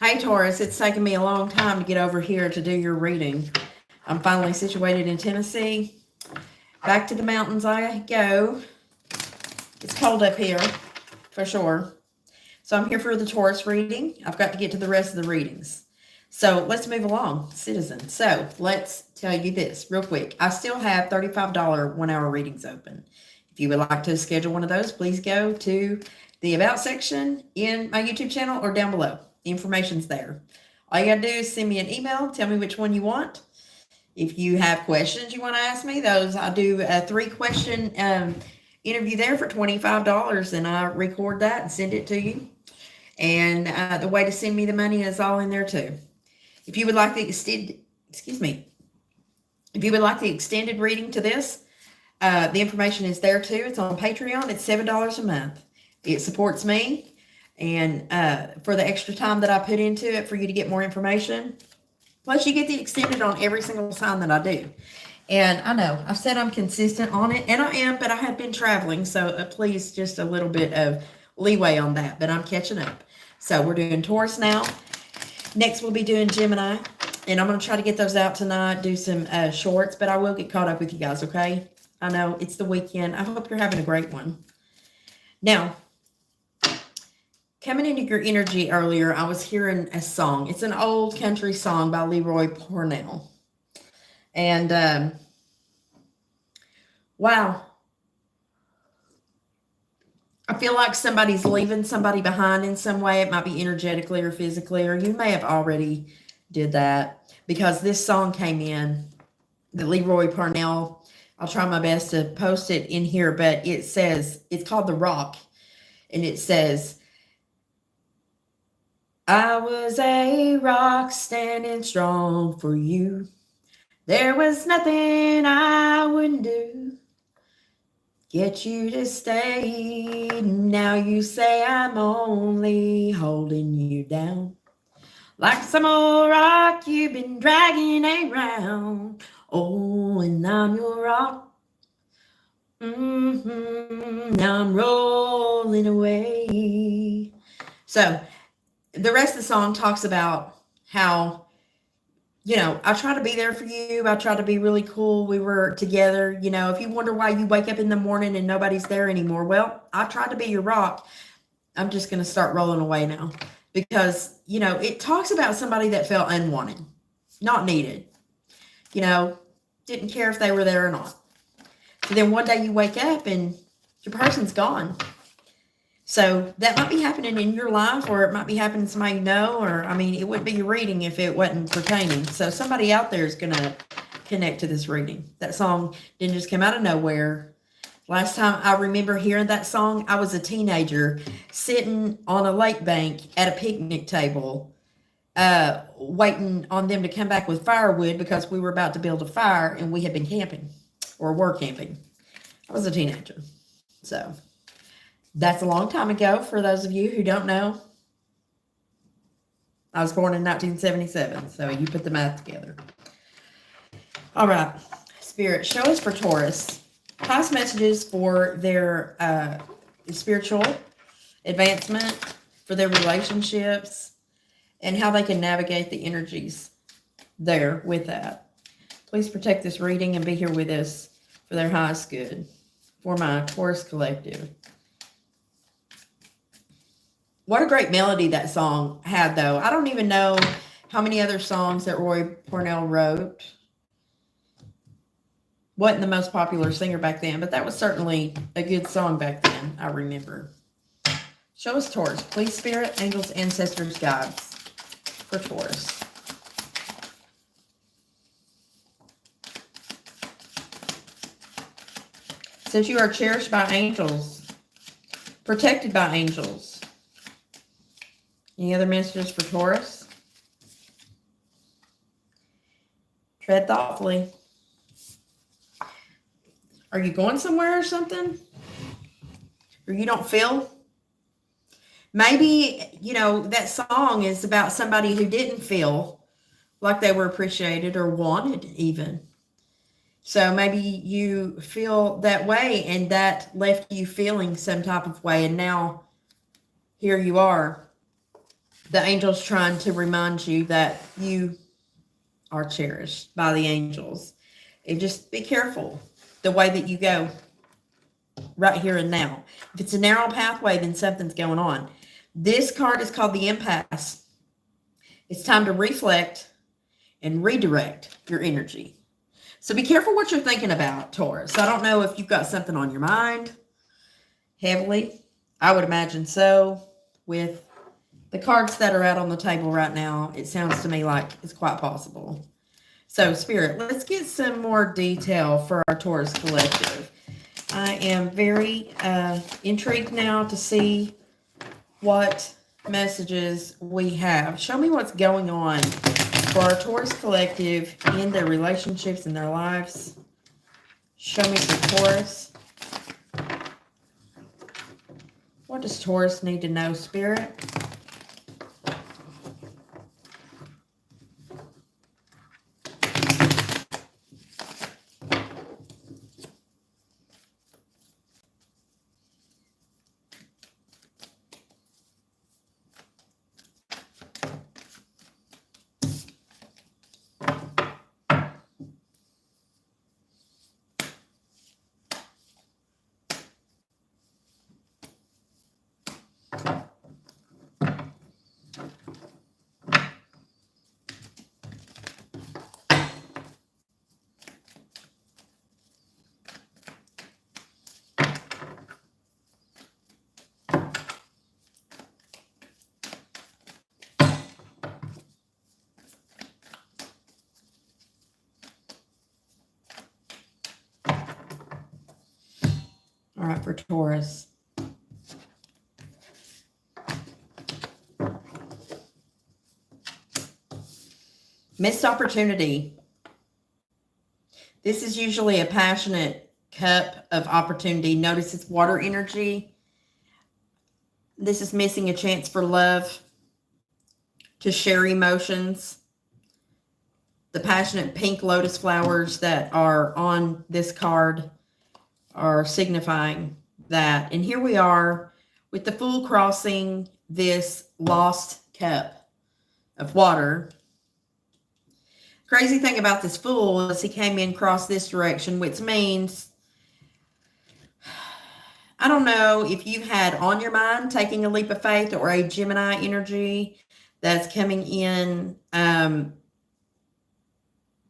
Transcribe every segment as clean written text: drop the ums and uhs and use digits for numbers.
Hey Taurus, it's taken me a long time to get over here to do your reading. I'm finally situated in Tennessee. Back to the mountains I go. It's cold up here, for sure. So I'm here for the Taurus reading. I've got to get to the rest of the readings. So let's move along, citizen. So let's tell you this real quick. I still have $35 1-hour readings open. If you would like to schedule one of those, please go to the About section in my YouTube channel or down below. The information's there. All you got to do is send me an email. Tell me which one you want. If you have questions you want to ask me, those I do a 3-question interview there for $25, and I record that and send it to you. And the way to send me the money is all in there too. If you would like the if you would like the extended reading to this, the information is there too. It's on Patreon. It's $7 a month. It supports me, and for the extra time that I put into it for you to get more information. Plus, you get the extended on every single sign that I do. And I know I've said I'm consistent on it, and I am, but I have been traveling, so please just a little bit of leeway on that. But I'm catching up. So we're doing Taurus now. Next, we'll be doing Gemini, and I'm going to try to get those out tonight, do some shorts, but I will get caught up with you guys, okay? I know it's the weekend. I hope you're having a great one. Now, coming into your energy earlier, I was hearing a song. It's an old country song by Leroy Cornell. And, wow. I feel like somebody's leaving somebody behind in some way. It might be energetically or physically, or you may have already did that, because this song came in, the Leroy Cornell. I'll try my best to post it in here, but it says, it's called The Rock, and it says, I was a rock standing strong for you. There was nothing I wouldn't do. Get you to stay. Now you say I'm only holding you down. Like some old rock you've been dragging around. Oh, and I'm your rock. Now I'm rolling away. So the rest of the song talks about how, you know, I try to be there for you. I try to be really cool. We were together. You know, if you wonder why you wake up in the morning and nobody's there anymore, well, I tried to be your rock. I'm just going to start rolling away now, because, you know, it talks about somebody that felt unwanted, not needed, you know, didn't care if they were there or not. So then one day you wake up and your person's gone. So that might be happening in your life, or it might be happening to somebody you know, or, I mean, it wouldn't be your reading if it wasn't pertaining. So somebody out there is going to connect to this reading. That song didn't just come out of nowhere. Last time I remember hearing that song, I was a teenager sitting on a lake bank at a picnic table, waiting on them to come back with firewood, because we were about to build a fire and we had been camping, or were camping. I was a teenager. So that's a long time ago. For those of you who don't know, I was born in 1977, so you put the math together. All right, Spirit, show us for Taurus past messages for their spiritual advancement, for their relationships, and how they can navigate the energies there with that. Please protect this reading and be here with us for their highest good, for my Taurus collective. What a great melody that song had, though. I don't even know how many other songs that Roy Cornell wrote. Wasn't the most popular singer back then, but that was certainly a good song back then, I remember. Show us Taurus. Please, Spirit, angels, ancestors, guides for Taurus. Since you are cherished by angels, protected by angels. Any other messages for Taurus? Tread thoughtfully. Are you going somewhere or something? Or you don't feel? Maybe, you know, that song is about somebody who didn't feel like they were appreciated or wanted even. So maybe you feel that way, and that left you feeling some type of way, and now here you are The angel's trying to remind you that you are cherished by the angels. And just be careful the way that you go right here and now. If it's a narrow pathway, then something's going on. This card is called the impasse. It's time to reflect and redirect your energy. So be careful what you're thinking about, Taurus. I don't know if you've got something on your mind heavily. I would imagine so. With the cards that are out on the table right now, it sounds to me like it's quite possible. So, Spirit, let's get some more detail for our Taurus collective. I am very intrigued now to see what messages we have. Show me what's going on for our Taurus collective in their relationships, in their lives. Show me for Taurus. What does Taurus need to know, Spirit? All right, for Taurus. Missed opportunity. This is usually a passionate cup of opportunity. Notice it's water energy. This is missing a chance for love, to share emotions. The passionate pink lotus flowers that are on this card are signifying that. And here we are with the Fool crossing this lost cup of water. Crazy thing about this Fool is he came in across this direction, which means, I don't know if you had on your mind taking a leap of faith or a Gemini energy that's coming in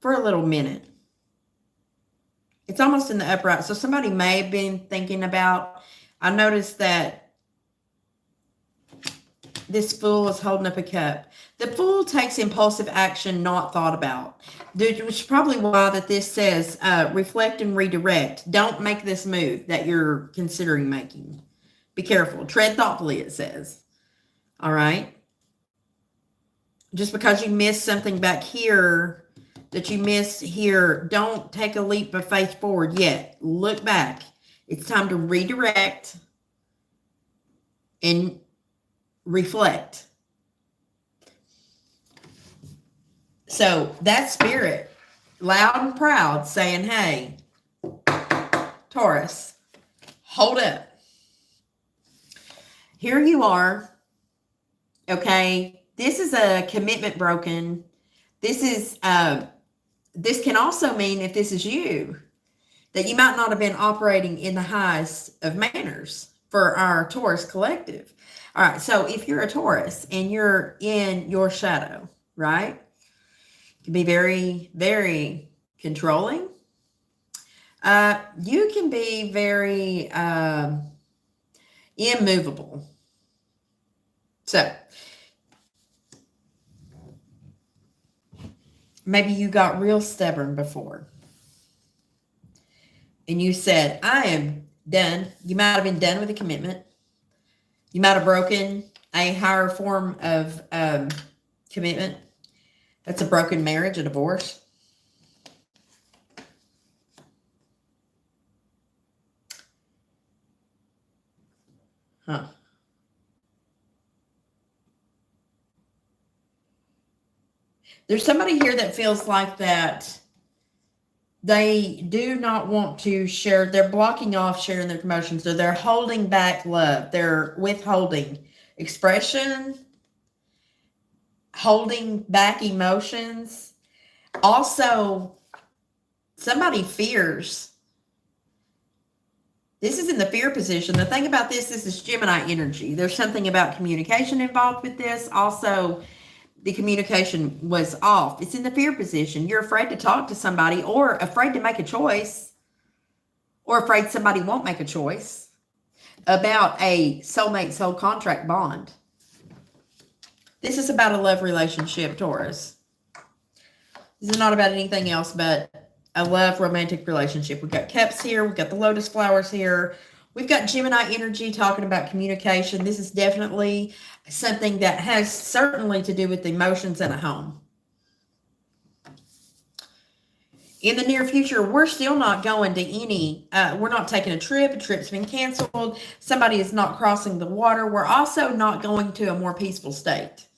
for a little minute. It's almost in the upright. So somebody may have been thinking about, I noticed that this Fool is holding up a cup. The Fool takes impulsive action not thought about, which is probably why that this says reflect and redirect. Don't make this move that you're considering making. Be careful. Tread thoughtfully, it says. All right. Just because you missed something back here that you missed here, don't take a leap of faith forward yet. Look back. It's time to redirect and reflect. So that Spirit, loud and proud, saying, hey, Taurus, hold up. Here you are. Okay. This is a commitment broken. This is, this can also mean, if this is you, that you might not have been operating in the highest of manners for our Taurus collective. All right. So if you're a Taurus and you're in your shadow, right? You can be very, very controlling. You can be very immovable. So maybe you got real stubborn before. And you said, I am done. You might have been done with a commitment. You might have broken a higher form of commitment. That's a broken marriage, a divorce. Huh. There's somebody here that feels like that they do not want to share. They're blocking off sharing their emotions. So they're holding back love. They're withholding expression. holding back emotions. Also, somebody fears. This is in the fear position. The thing about this is Gemini energy. There's something about communication involved with this. Also, the communication was off. It's in the fear position. You're afraid to talk to somebody, or afraid to make a choice, or afraid somebody won't make a choice about a soulmate soul contract bond. This is about a love relationship, Taurus. This is not about anything else but a love romantic relationship. We've got cups here. We've got the lotus flowers here. We've got Gemini energy talking about communication. This is definitely something that has certainly to do with emotions in a home. In the near future, we're still not going to any, we're not taking a trip. A trip's been canceled. Somebody is not crossing the water. We're also not going to a more peaceful state.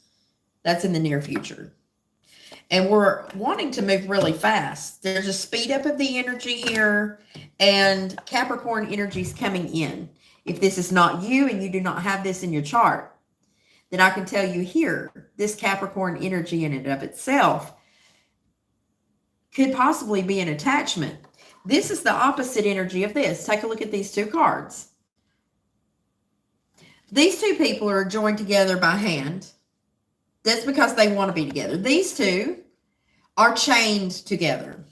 That's in the near future. And we're wanting to move really fast. There's a speed up of the energy here, and Capricorn energy is coming in. If this is not you and you do not have this in your chart, then I can tell you here, this Capricorn energy in and of itself could possibly be an attachment. This is the opposite energy of this. Take a look at these two cards. These two people are joined together by hand. That's because they want to be together. These two are chained together.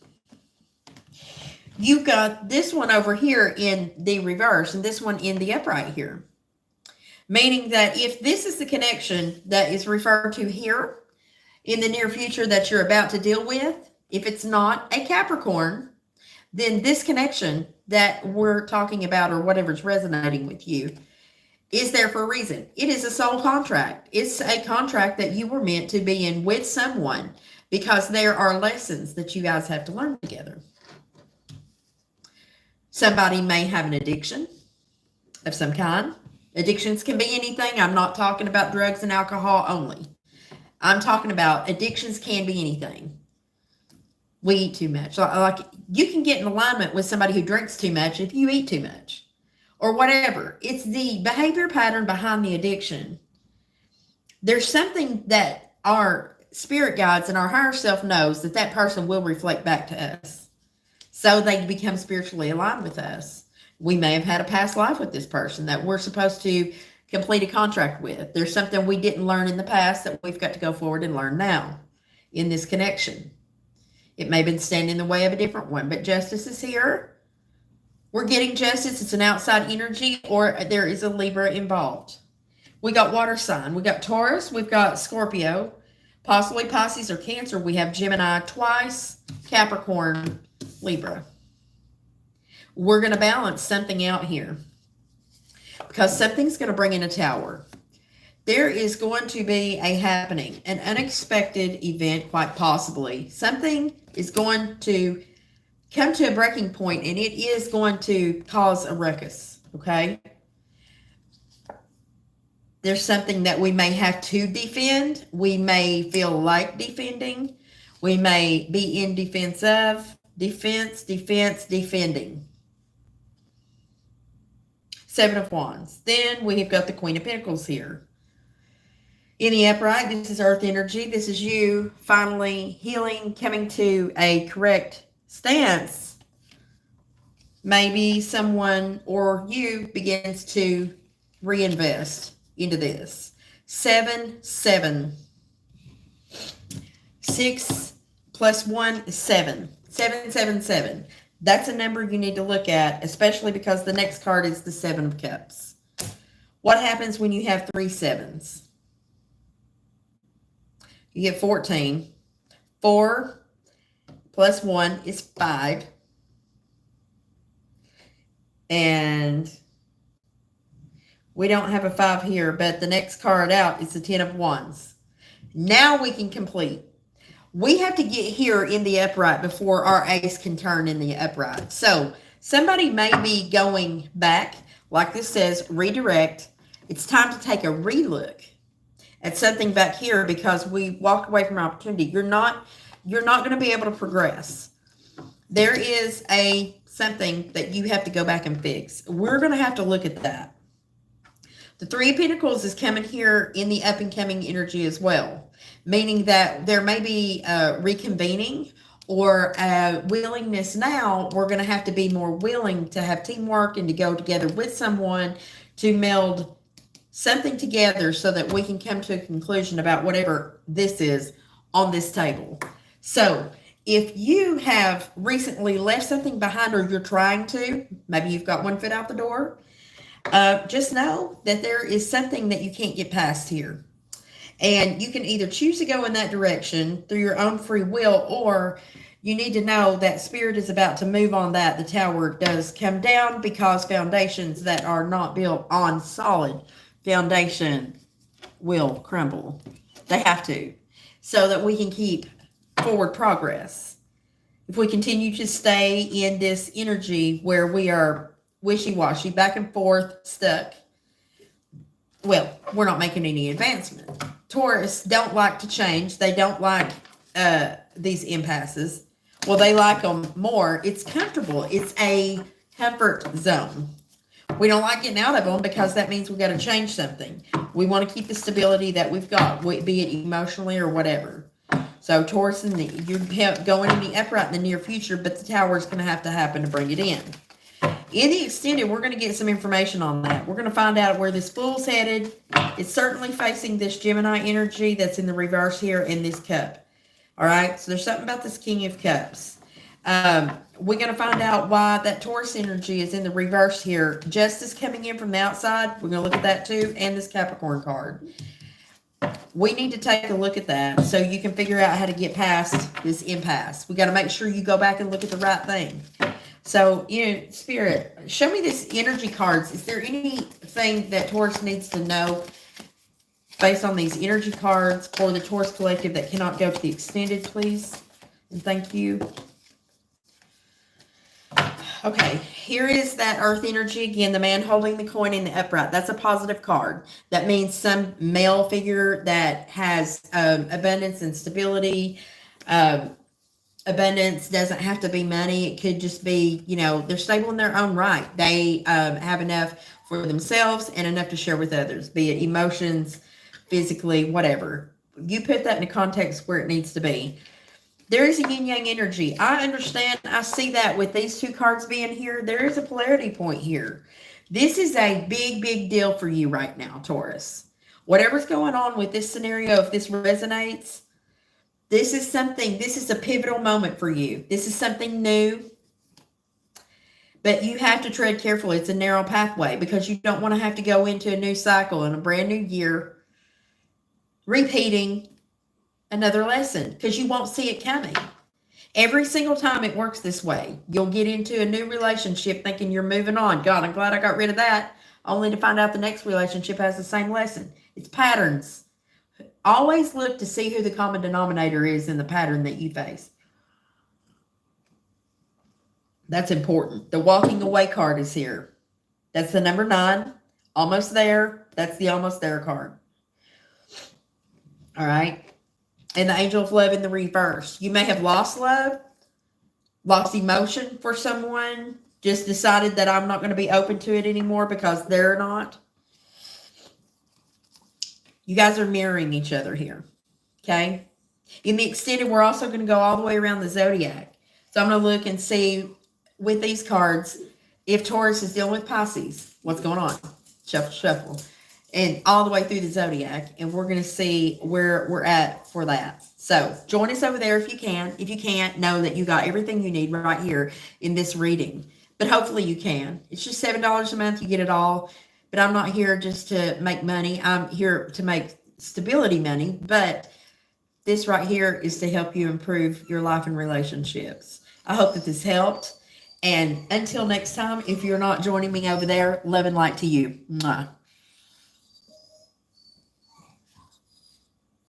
You've got this one over here in the reverse and this one in the upright here. Meaning that if this is the connection that is referred to here in the near future that you're about to deal with, if it's not a Capricorn, then this connection that we're talking about, or whatever's resonating with you, is there for a reason. It is a soul contract. It's a contract that you were meant to be in with someone, because there are lessons that you guys have to learn together. Somebody may have an addiction of some kind. Addictions can be anything. I'm not talking about drugs and alcohol only. I'm talking about addictions can be anything. We eat too much. Like you can get in alignment with somebody who drinks too much if you eat too much. Or whatever. It's the behavior pattern behind the addiction. There's something that our spirit guides and our higher self knows that that person will reflect back to us. So they become spiritually aligned with us. We may have had a past life with this person that we're supposed to complete a contract with. There's something we didn't learn in the past that we've got to go forward and learn now in this connection. It may have been standing in the way of a different one, but justice is here. We're getting justice. It's an outside energy, or there is a Libra involved. We got water sign. We got Taurus. We've got Scorpio, possibly Pisces or Cancer. We have Gemini twice, Capricorn, Libra. We're going to balance something out here because something's going to bring in a Tower. There is going to be a happening, an unexpected event, quite possibly. Something is going to come to a breaking point, and it is going to cause a ruckus, okay? There's something that we may have to defend. We may feel like defending. We may be in defense of, defending. Seven of Wands. Then we have got the Queen of Pentacles here. In the upright, this is earth energy. This is you finally healing, coming to a correct stance. Maybe someone or you begins to reinvest into this. 7, 7. 6 plus 1 is 7. 7, 7, 7. That's a number you need to look at, especially because the next card is the 7 of Cups. What happens when you have 3 sevens? You get 14. 4 plus 1 is 5. And we don't have a 5 here, but the next card out is the 10 of Wands. Now we can complete. We have to get here in the upright before our ace can turn in the upright. So somebody may be going back, like this says, redirect. It's time to take a relook at something back here because we walked away from opportunity. You're not going to be able to progress. There is something that you have to go back and fix. We're going to have to look at that. The 3 of Pentacles is coming here in the up and coming energy as well. meaning that there may be reconvening or a willingness. Now we're going to have to be more willing to have teamwork and to go together with someone to meld something together so that we can come to a conclusion about whatever this is on this table. So if you have recently left something behind, or you're trying to, maybe you've got one foot out the door, just know that there is something that you can't get past here. And you can either choose to go in that direction through your own free will, or you need to know that spirit is about to move on that. The tower does come down because foundations that are not built on solid foundation will crumble. They have to, so that we can keep forward progress. If we continue to stay in this energy where we are wishy-washy, back and forth, stuck, well, we're not making any advancement. Taurus don't like to change. They don't like these impasses. Well, they like them more. It's comfortable. It's a comfort zone. We don't like getting out of them because that means we've got to change something. We want to keep the stability that we've got, be it emotionally or whatever. So Taurus, you're going in the upright in the near future, but the tower is going to happen to bring it in. In the extended, we're going to get some information on that. We're going to find out where this Fool's headed. It's certainly facing this Gemini energy that's in the reverse here in this cup. All right, so there's something about this King of Cups. We're going to find out why that Taurus energy is in the reverse here. Justice coming in from the outside. We're going to look at that too, and this Capricorn card. We need to take a look at that so you can figure out how to get past this impasse. We got to make sure you go back and look at the right thing. So, Spirit, show me this energy cards. Is there anything that Taurus needs to know based on these energy cards for the Taurus Collective that cannot go to the extended, please? And thank you. Okay, here is that Earth energy again, the man holding the coin in the upright. That's a positive card. That means some male figure that has abundance and stability. Abundance doesn't have to be money. It could just be, they're stable in their own right. They have enough for themselves and enough to share with others, be it emotions, physically, whatever. You put that in a context where it needs to be. There is a yin-yang energy. I understand. I see that with these two cards being here. There is a polarity point here. This is a big, big deal for you right now, Taurus. Whatever's going on with this scenario, if this resonates, this is a pivotal moment for you. This is something new. But you have to tread carefully. It's a narrow pathway because you don't want to have to go into a new cycle and a brand new year repeating another lesson because you won't see it coming. Every single time it works this way. You'll get into a new relationship thinking you're moving on. God, I'm glad I got rid of that. Only to find out the next relationship has the same lesson. It's patterns. Always look to see who the common denominator is in the pattern that you face. That's important. The walking away card is here. That's the number 9. Almost there. That's the almost there card. All right. And the angel of love in the reverse. You may have lost love, lost emotion for someone, just decided that I'm not going to be open to it anymore because they're not. You guys are mirroring each other here. Okay. In the extended, we're also going to go all the way around the zodiac. So I'm going to look and see with these cards, if Taurus is dealing with Pisces, what's going on? Shuffle, shuffle. And all the way through the zodiac. And we're going to see where we're at for that. So join us over there if you can. If you can't, know that you got everything you need right here in this reading. But hopefully you can. It's just $7 a month. You get it all. But I'm not here just to make money. I'm here to make stability money. But this right here is to help you improve your life and relationships. I hope that this helped. And until next time, if you're not joining me over there, love and light to you. Mwah.